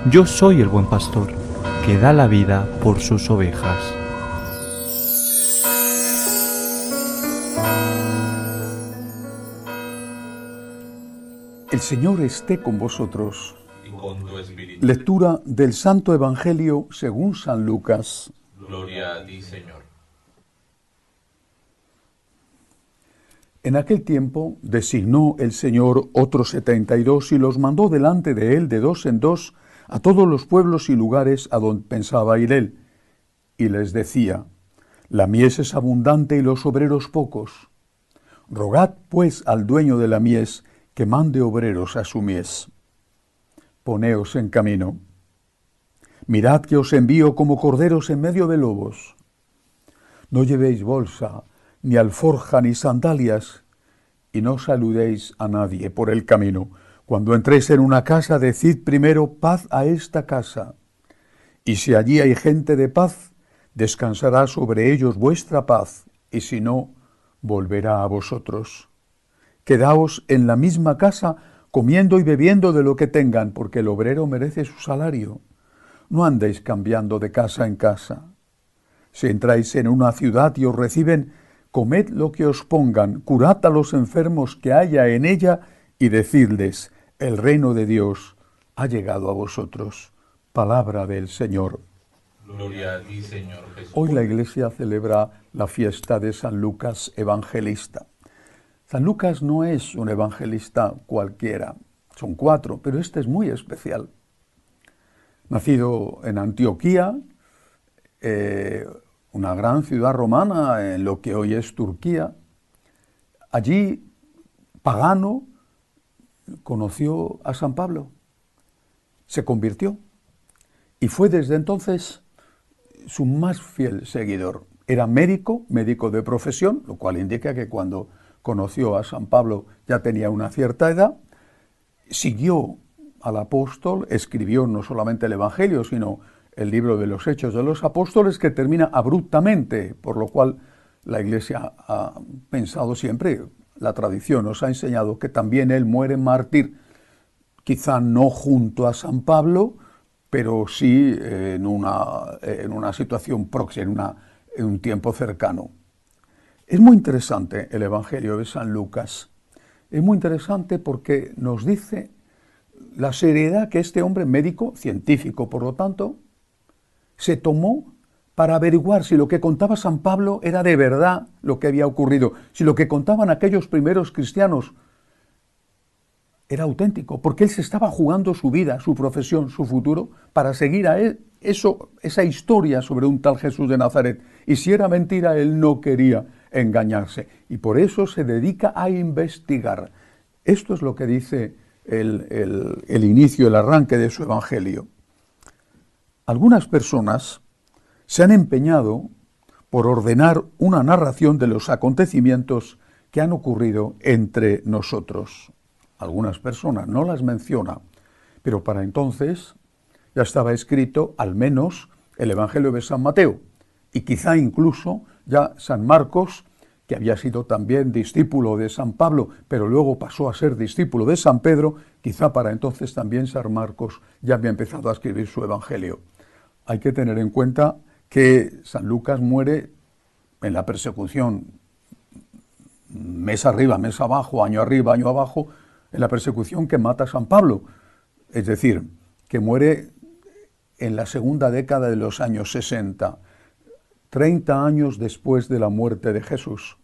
Yo soy el buen pastor, que da la vida por sus ovejas. El Señor esté con vosotros. Y con tu espíritu. Lectura del Santo Evangelio según San Lucas. Gloria a ti, Señor. En aquel tiempo designó el Señor otros 72 y los mandó delante de él de dos en dos a todos los pueblos y lugares a donde pensaba ir él. Y les decía: la mies es abundante y los obreros pocos. Rogad pues al dueño de la mies que mande obreros a su mies. Poneos en camino. Mirad que os envío como corderos en medio de lobos. No llevéis bolsa, ni alforja, ni sandalias, y no saludéis a nadie por el camino. Cuando entréis en una casa, decid primero: paz a esta casa. Y si allí hay gente de paz, descansará sobre ellos vuestra paz, y si no, volverá a vosotros. Quedaos en la misma casa, comiendo y bebiendo de lo que tengan, porque el obrero merece su salario. No andéis cambiando de casa en casa. Si entráis en una ciudad y os reciben, comed lo que os pongan, curad a los enfermos que haya en ella, y decidles: el reino de Dios ha llegado a vosotros. Palabra del Señor. Gloria a ti, Señor Jesús. Hoy la Iglesia celebra la fiesta de San Lucas Evangelista. San Lucas no es un evangelista cualquiera, son 4, pero este es muy especial. Nacido en Antioquía, una gran ciudad romana en lo que hoy es Turquía, allí, pagano, conoció a San Pablo, se convirtió y fue desde entonces su más fiel seguidor. Era médico de profesión, lo cual indica que cuando conoció a San Pablo ya tenía una cierta edad, siguió al apóstol, escribió no solamente el Evangelio, sino el libro de los Hechos de los Apóstoles, que termina abruptamente, por lo cual la Iglesia ha pensado siempre, la tradición nos ha enseñado que también él muere mártir, quizá no junto a San Pablo, pero sí en una situación próxima, en un tiempo cercano. Es muy interesante el Evangelio de San Lucas. Es muy interesante porque nos dice la seriedad que este hombre, médico, científico, por lo tanto, se tomó para averiguar si lo que contaba San Pablo era de verdad lo que había ocurrido, si lo que contaban aquellos primeros cristianos era auténtico, porque él se estaba jugando su vida, su profesión, su futuro, para seguir a él esa historia sobre un tal Jesús de Nazaret. Y si era mentira, él no quería engañarse. Y por eso se dedica a investigar. Esto es lo que dice el inicio, el arranque de su evangelio. Algunas personas se han empeñado por ordenar una narración de los acontecimientos que han ocurrido entre nosotros. Algunas personas no las menciona, pero para entonces ya estaba escrito al menos el Evangelio de San Mateo y quizá incluso ya San Marcos, que había sido también discípulo de San Pablo, pero luego pasó a ser discípulo de San Pedro, quizá para entonces también San Marcos ya había empezado a escribir su Evangelio. Hay que tener en cuenta que San Lucas muere en la persecución, mes arriba, mes abajo, año arriba, año abajo, en la persecución que mata a San Pablo, es decir, que muere en la segunda década de los años 60, 30 años después de la muerte de Jesús.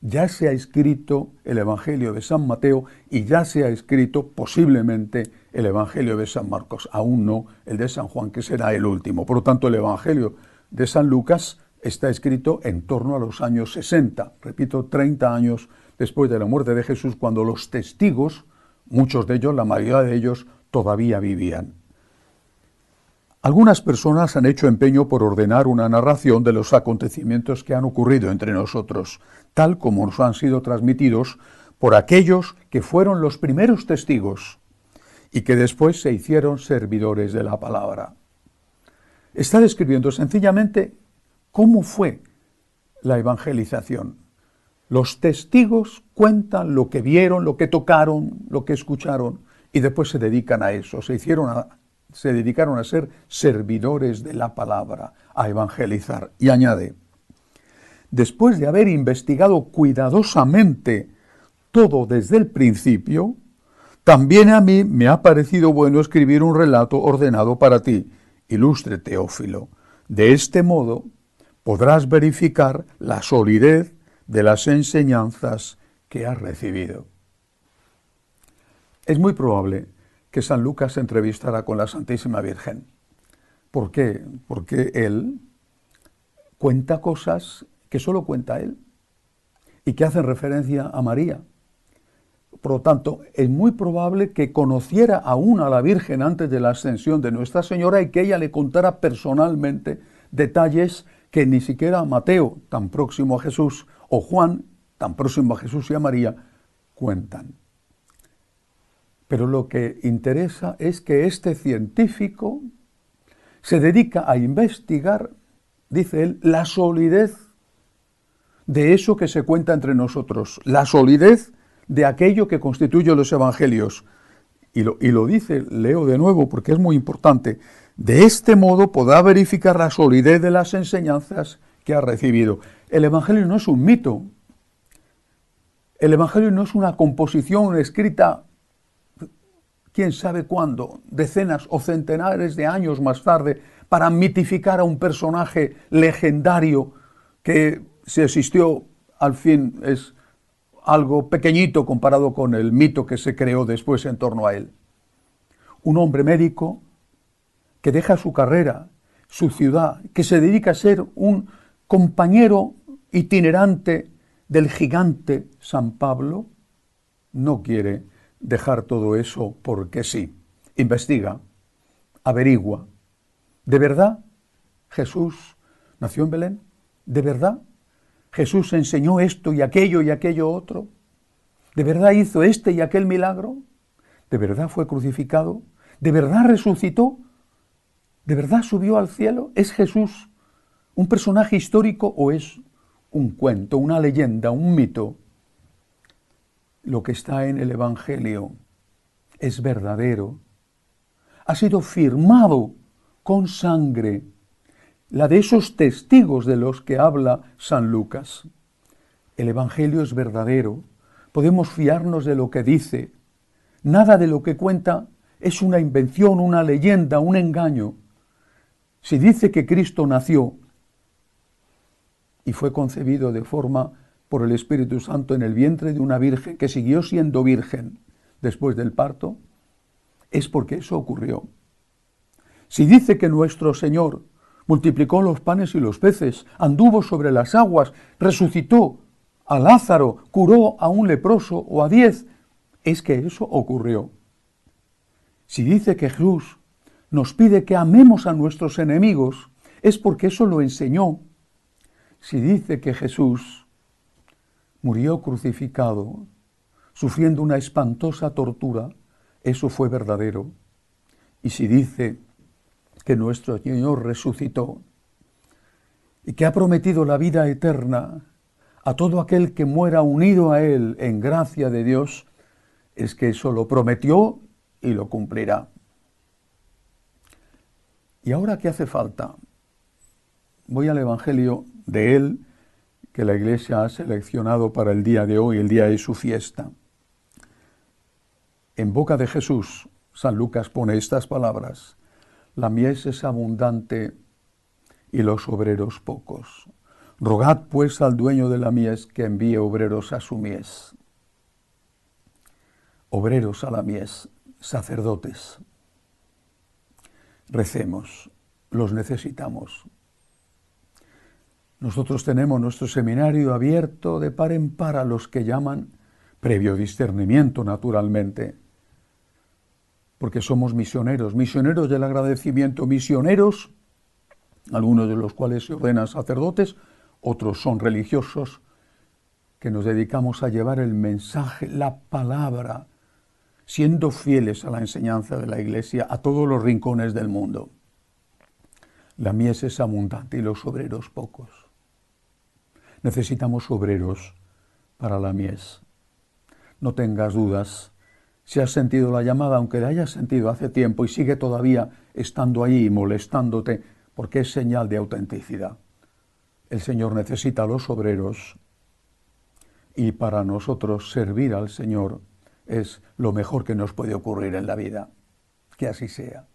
Ya se ha escrito el Evangelio de San Mateo y ya se ha escrito posiblemente el Evangelio de San Marcos, aún no el de San Juan, que será el último. Por lo tanto, el Evangelio de San Lucas está escrito en torno a los años 60, repito, 30 años después de la muerte de Jesús, cuando los testigos, muchos de ellos, la mayoría de ellos, todavía vivían. Algunas personas han hecho empeño por ordenar una narración de los acontecimientos que han ocurrido entre nosotros, tal como nos han sido transmitidos por aquellos que fueron los primeros testigos y que después se hicieron servidores de la palabra. Está describiendo sencillamente cómo fue la evangelización. Los testigos cuentan lo que vieron, lo que tocaron, lo que escucharon, y después se dedican a eso. Se hicieron se dedicaron a ser servidores de la palabra, a evangelizar. Y añade, después de haber investigado cuidadosamente todo desde el principio, también a mí me ha parecido bueno escribir un relato ordenado para ti, ilustre Teófilo. De este modo podrás verificar la solidez de las enseñanzas que has recibido. Es muy probable que San Lucas se entrevistara con la Santísima Virgen. ¿Por qué? Porque él cuenta cosas que solo cuenta él y que hacen referencia a María. Por lo tanto, es muy probable que conociera aún a la Virgen antes de la ascensión de Nuestra Señora y que ella le contara personalmente detalles que ni siquiera Mateo, tan próximo a Jesús, o Juan, tan próximo a Jesús y a María, cuentan. Pero lo que interesa es que este científico se dedica a investigar, dice él, la solidez de eso que se cuenta entre nosotros, la solidez de aquello que constituye los evangelios. Y lo dice, leo de nuevo porque es muy importante. De este modo podrá verificar la solidez de las enseñanzas que ha recibido. El evangelio no es un mito. El evangelio no es una composición escrita quién sabe cuándo, decenas o centenares de años más tarde, para mitificar a un personaje legendario que, si existió, al fin es algo pequeñito comparado con el mito que se creó después en torno a él. Un hombre médico que deja su carrera, su ciudad, que se dedica a ser un compañero itinerante del gigante San Pablo, no quiere dejar todo eso porque sí. Investiga, averigua. ¿De verdad Jesús nació en Belén? ¿De verdad Jesús enseñó esto y aquello otro? ¿De verdad hizo este y aquel milagro? ¿De verdad fue crucificado? ¿De verdad resucitó? ¿De verdad subió al cielo? ¿Es Jesús un personaje histórico o es un cuento, una leyenda, un mito? Lo que está en el Evangelio es verdadero. Ha sido firmado con sangre, la de esos testigos de los que habla San Lucas. El Evangelio es verdadero. Podemos fiarnos de lo que dice. Nada de lo que cuenta es una invención, una leyenda, un engaño. Si dice que Cristo nació y fue concebido de forma por el Espíritu Santo en el vientre de una virgen que siguió siendo virgen después del parto, es porque eso ocurrió. Si dice que nuestro Señor multiplicó los panes y los peces, anduvo sobre las aguas, resucitó a Lázaro, curó a un leproso o a 10, es que eso ocurrió. Si dice que Jesús nos pide que amemos a nuestros enemigos, es porque eso lo enseñó. Si dice que Jesús murió crucificado, sufriendo una espantosa tortura, eso fue verdadero. Y si dice que nuestro Señor resucitó y que ha prometido la vida eterna a todo aquel que muera unido a Él en gracia de Dios, es que eso lo prometió y lo cumplirá. ¿Y ahora qué hace falta? Voy al Evangelio de Él, que la Iglesia ha seleccionado para el día de hoy, el día de su fiesta. En boca de Jesús, San Lucas pone estas palabras: la mies es abundante y los obreros pocos. Rogad pues al dueño de la mies que envíe obreros a su mies. Obreros a la mies, sacerdotes. Recemos, los necesitamos. Nosotros tenemos nuestro seminario abierto de par en par a los que llaman, previo discernimiento naturalmente, porque somos misioneros, misioneros del agradecimiento, misioneros, algunos de los cuales se ordenan sacerdotes, otros son religiosos, que nos dedicamos a llevar el mensaje, la palabra, siendo fieles a la enseñanza de la Iglesia a todos los rincones del mundo. La mies es abundante y los obreros pocos. Necesitamos obreros para la mies. No tengas dudas Si has sentido la llamada, aunque la hayas sentido hace tiempo y sigue todavía estando ahí molestándote, porque es señal de autenticidad. El Señor necesita a los obreros y para nosotros servir al Señor es lo mejor que nos puede ocurrir en la vida. Que así sea.